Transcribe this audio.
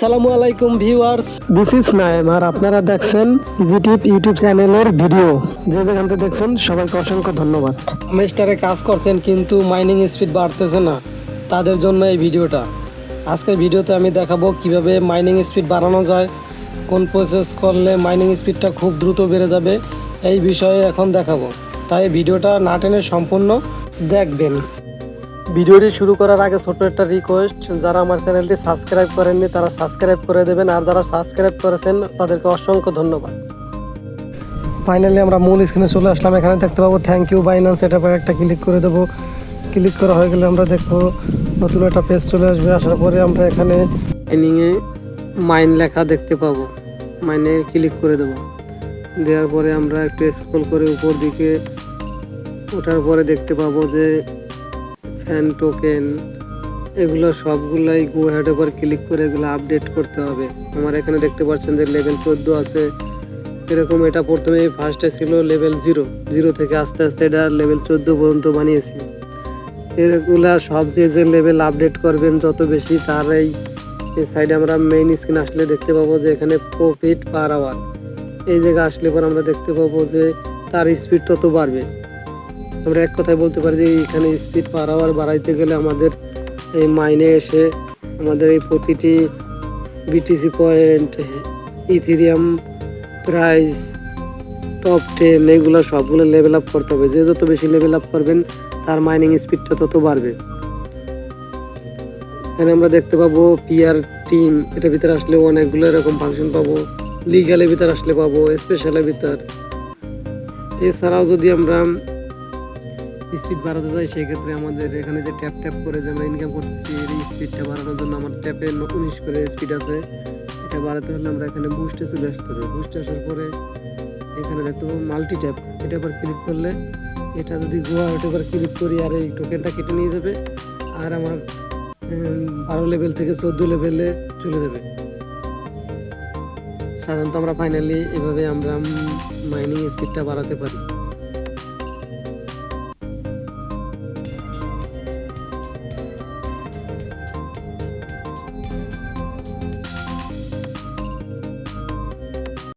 আসসালামু আলাইকুম viewers, this is Naim আর আপনারা দেখছেন ইজিটিভ ইউটিউব চ্যানেলের ভিডিও। যে যেখান থেকে দেখছেন সবাইকে অসংখ্য ধন্যবাদ। মেস্টারে কাজ করছেন কিন্তু মাইনিং স্পিড বাড়তেছে না, তাদের জন্য এই ভিডিওটা। আজকের ভিডিওতে আমি দেখাবো কিভাবে মাইনিং স্পিড বাড়ানো যায়, কোন প্রসেস করলে মাইনিং স্পিডটা খুব দ্রুত বেড়ে যাবে, এই বিষয়ে এখন দেখাবো। তাই ভিডিওটা না টেনে সম্পূর্ণ দেখবেন। ভিডিওটি শুরু করার আগে ছোট্ট একটা রিকোয়েস্ট, যারা আমার চ্যানেলটি সাবস্ক্রাইব করেননি তারা সাবস্ক্রাইব করে দেবেন, আর যারা সাবস্ক্রাইব করেছেন তাদেরকে অসংখ্য ধন্যবাদ। ফাইনালি আমরা মূল স্ক্রিনে চলে আসলাম। এখানে দেখতে পাবো থ্যাংক ইউ বাইন্যান্স, এটা পরে একটা ক্লিক করে দেবো। ক্লিক করা হয়ে গেলে আমরা দেখবো নতুন একটা পেজ চলে আসবে। আসার পরে আমরা এখানে মাইনিংয়ে মাইন লেখা দেখতে পাবো, মাইনে ক্লিক করে দেবো। দেওয়ার পরে আমরা একটু স্ক্রল করে উপর দিকে ওঠার পরে দেখতে পাবো যে ফ্যান টোকেন, এগুলো সবগুলাই গো হেড উপর ক্লিক করে এগুলো আপডেট করতে হবে। আমার এখানে দেখতে পাচ্ছেন যে লেভেল 14 আছে এরকম। এটা প্রথমে ফার্স্টে ছিল লেভেল 0 থেকে আস্তে আস্তে এটা লেভেল 14 পর্যন্ত বানিয়েছি। এগুলা সব যে লেভেল আপডেট করবেন যত বেশি, তার এই সাইডে আমরা মেইন স্ক্রিন আসলে দেখতে পাবো যে এখানে প্রফিট পার আওয়ার, এই জায়গায় আসলে পর আমরা দেখতে পাবো যে তার স্পিড তত বাড়বে। আমরা এক কথায় বলতে পারি যে এখানে স্পিড পার আওয়ার বাড়াইতে গেলে আমাদের এই মাইনে এসে আমাদের এই প্রতিটি BTC point, Ethereum price, top 10 এগুলো সবগুলো লেভেল আপ করতে হবে। যে যত বেশি লেভেল আপ করবেন তার মাইনিং স্পিডটা তত বাড়বে। এখানে আমরা দেখতে পাবো পিআর টিম, এটার ভিতরে আসলে অনেকগুলো এরকম ফাংশন পাবো। লিগালের ভিতরে আসলে পাবো, স্পেশালের ভিতর। এছাড়াও যদি আমরা স্পিড বাড়াতে চাই সেক্ষেত্রে আমাদের এখানে যে ট্যাপ ট্যাপ করে যে আমরা ইনকাম করতেছি এই স্পিডটা বাড়ানোর জন্য আমার ট্যাপে 19 করে স্পিড আছে। এটা বাড়াতে হলে আমরা এখানে বুস্টে চলে আসতে হবে। বুস্টে আসার পরে এখানে দেখতে পাবো মাল্টি ট্যাপ, এটা আবার ক্লিক করলে এটা যদি গোয়া ওটা আবার ক্লিক করি আর এই টোকেনটা কেটে নিয়ে যাবে, আর আমার 12 লেভেল থেকে 14 লেভেলে চলে যাবে। সাধারণত আমরা ফাইনালি এভাবে আমরা মাইনিং স্পিডটা বাড়াতে পারি।